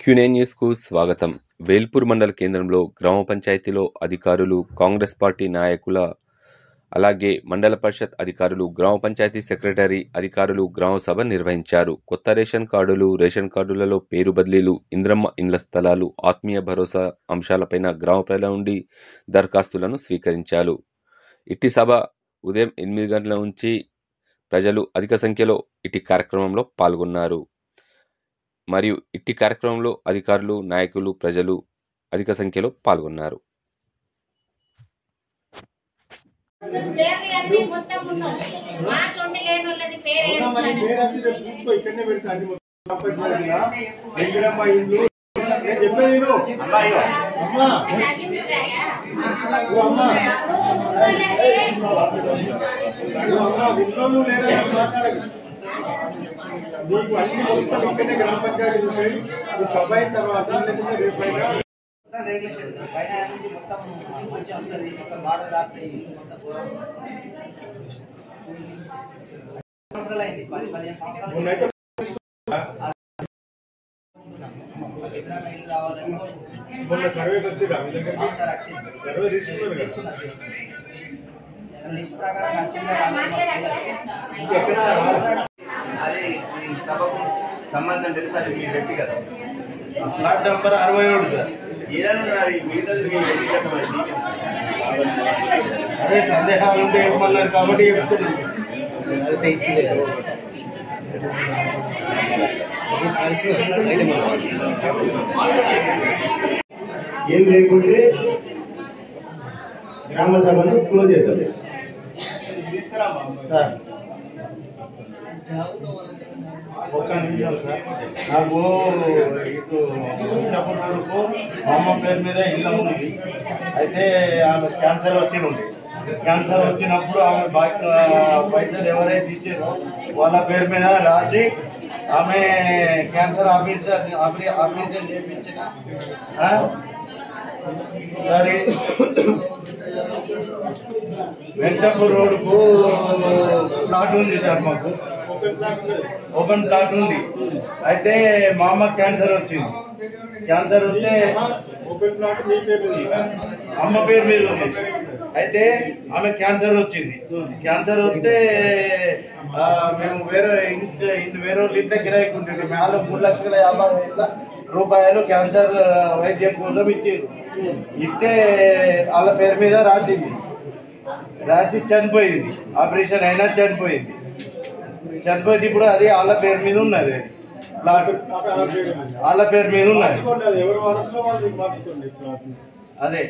Quinine న్యూస్కు స్వాగతం. వేల్పూర్ మండల కేంద్రంలో గ్రామ పంచాయతీలో అధికారులు, కాంగ్రెస్ పార్టీ నాయకుల, అలాగే మండల పరిషత్ అధికారులు, గ్రామ పంచాయతీ సెక్రటరీ అధికారులు గ్రామ సభ నిర్వహించారు. కొత్త రేషన్ కార్డులు, రేషన్ కార్డులలో పేరు బదిలీలు, ఇంద్రమ్మ ఇండ్ల స్థలాలు, ఆత్మీయ భరోసా అంశాలపైన గ్రామ ప్రజల నుండి దరఖాస్తులను స్వీకరించారు. ఇట్టి సభ ఉదయం 8 గంటల నుంచి ప్రజలు అధిక సంఖ్యలో ఇట్టి కార్యక్రమంలో పాల్గొన్నారు. మరియు ఇట్టి కార్యక్రమంలో అధికారులు, నాయకులు, ప్రజలు అధిక సంఖ్యలో పాల్గొన్నారు. మీకు అన్ని మొత్తం ఇక్కడనే గ్రామ పంచాయతీ ఉంటాయి. ఈ సభ అయిన తర్వాత లేకపోతే రేపైనా రెగ్యులేషన్ పైన నుంచి మొత్తం మంచిగా వస్తుంది. మొత్తం బాగా రాస్తాయి. మొత్తం సంవత్సరాలు అయింది, 10-15 సంవత్సరాలు ఇల్లు కావాలని మొన్న సర్వేకి వచ్చిరా మీ దగ్గరికి? సర్వే తీసుకున్నారు లిస్ట్ ప్రకారం వచ్చిందా ఎక్కడ అది ఈ సభకు సంబంధం తెలిసి అది మీ వ్యక్తిగతం. Flat number 67 sir. ఏదైనా అది మిగతాది మీ వ్యక్తిగతం. అదే సందేహాలు ఉంటే చెప్పమన్నారు కాబట్టి చెప్తున్నాను. ఏం లేకుంటే గ్రామ సభను క్లోజ్ చేద్దాం సార్. ఒక్క నిమిషం సార్. నాకు ఇటు రోడ్డుకు మా అమ్మ పేరు మీద ఇల్లు ఉంది. అయితే ఆమె క్యాన్సర్ ఉంది. క్యాన్సర్ వచ్చినప్పుడు ఆమె పైసలు ఎవరైతే ఇచ్చారో వాళ్ళ పేరు మీద రాసి ఆమె క్యాన్సర్ ఆపరేషన్ చేయించిన సరే వెంకటాపూర్ రోడ్కు ప్లాట్ ఉంది సార్. మాకు ఓపెన్ ప్లాట్ ఉంది. అయితే మా అమ్మ క్యాన్సర్ వచ్చింది. క్యాన్సర్ వస్తే అమ్మ పేరు మీద ఉంది. అయితే ఆమె క్యాన్సర్ వచ్చింది. క్యాన్సర్ వస్తే మేము వేరే ఇంట్లో కిరాయికి ఉంటుంది. మేళ 3,50,000 రూపాయలు క్యాన్సర్ వైద్యం కోసం ఇచ్చారు. ఇస్తే వాళ్ళ పేరు మీద రాసి చనిపోయింది. ఆపరేషన్ అయినా చనిపోయింది. ఇప్పుడు అది వాళ్ళ పేరు మీద ఉన్నది. ప్లాట్ వాళ్ళ పేరు మీద ఉన్నది. అదే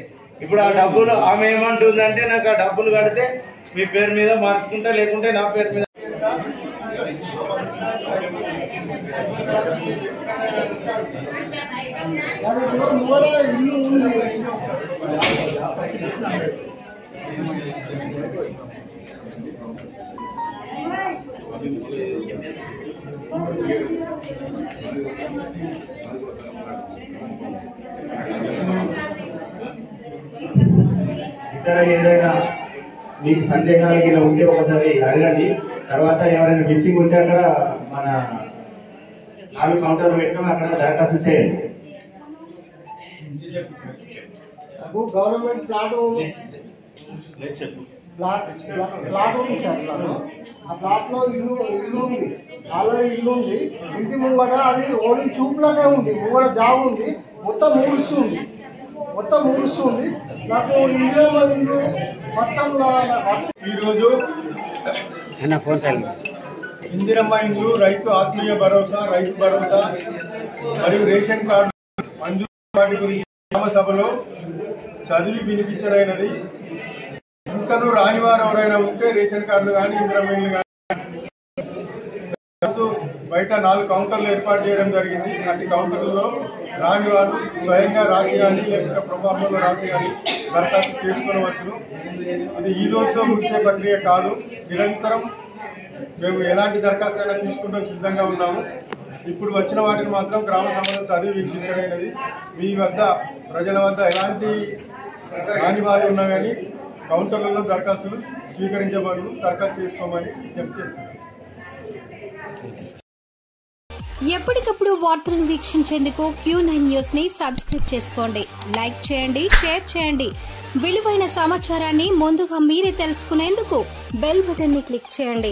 ఇప్పుడు ఆ డబ్బులు ఆమె ఏమంటుందంటే, నాకు ఆ డబ్బులు కడితే మీ పేరు మీద మార్చుకుంటా, లేకుంటే నా పేరు మీద. ఇతర ఏదైనా మీకు సందేహాలు ఇలా ఉంటే ఒకసారి అడగండి. తర్వాత ఎవరైనా మిస్సింగ్ ఉంటే అక్కడ మన 4 కౌంటర్లు పెట్టడం, అక్కడ దరఖాస్తు చేయండి. గవర్నమెంట్ ప్లాట్ ఉంది సార్. ఆ ప్లాట్ లో ఇల్లు ఉంది, ఆల్రెడీ ఇల్లు ఉంది. ఇంటి ముంగట అది ఓన్లీ చూపులోనే ఉంది. ముంగట జాబ్ ఉంది. మొత్తం ముగుస్తుంది. నాకు ఇందిరమ్మ ఇల్లు మొత్తం ఈరోజు ఇందిరమ్మ ఇల్లు, రైతు ఆత్మీయ భరోసా, రైతు భరోసా మరియు రేషన్ కార్డు మంజూరు వాటి గురించి గ్రామ సభలో చదివి వినిపించడైనది. ఇంకనూ రాని వారు ఎవరైనా ఉంటే రేషన్ కార్డులు కానీ, ఇందిరమ్మ ఇల్లు కానీ బయట 4 కౌంటర్లు ఏర్పాటు చేయడం జరిగింది. అట్టి కౌంటర్లలో రాని వారు స్వయంగా రాసి కానీ, లేకపోతే ప్రొఫార్మలో రాసి కానీ దరఖాస్తు చేసుకోవచ్చును. అది ఈ రోజుతో ముగిసే ప్రక్రియ కాదు. నిరంతరం మేము ఎలాంటి దరఖాస్తు అయినా తీసుకుంటాం సిద్ధంగా ఉన్నాము. ఇప్పుడు వచ్చిన వాటిని మాత్రం గ్రామ సభలో చదివి వినిపించడమైనది. మీ వద్ద ప్రజల వద్ద ఎలాంటి రాని వారు ఉన్నా కానీ కౌంటర్లలో దరఖాస్తులు స్వీకరించబడును. దరఖాస్తు చేసుకోమని విజ్ఞప్తి చేస్తున్నాను. ఎప్పటికప్పుడు వార్తలను వీక్షించేందుకు Q9 న్యూస్ ని సబ్స్క్రైబ్ చేసుకోండి, లైక్ చేయండి, షేర్ చేయండి. విలువైన సమాచారాన్ని ముందుగా మీరే తెలుసుకునేందుకు బెల్ బటన్ ని క్లిక్ చేయండి.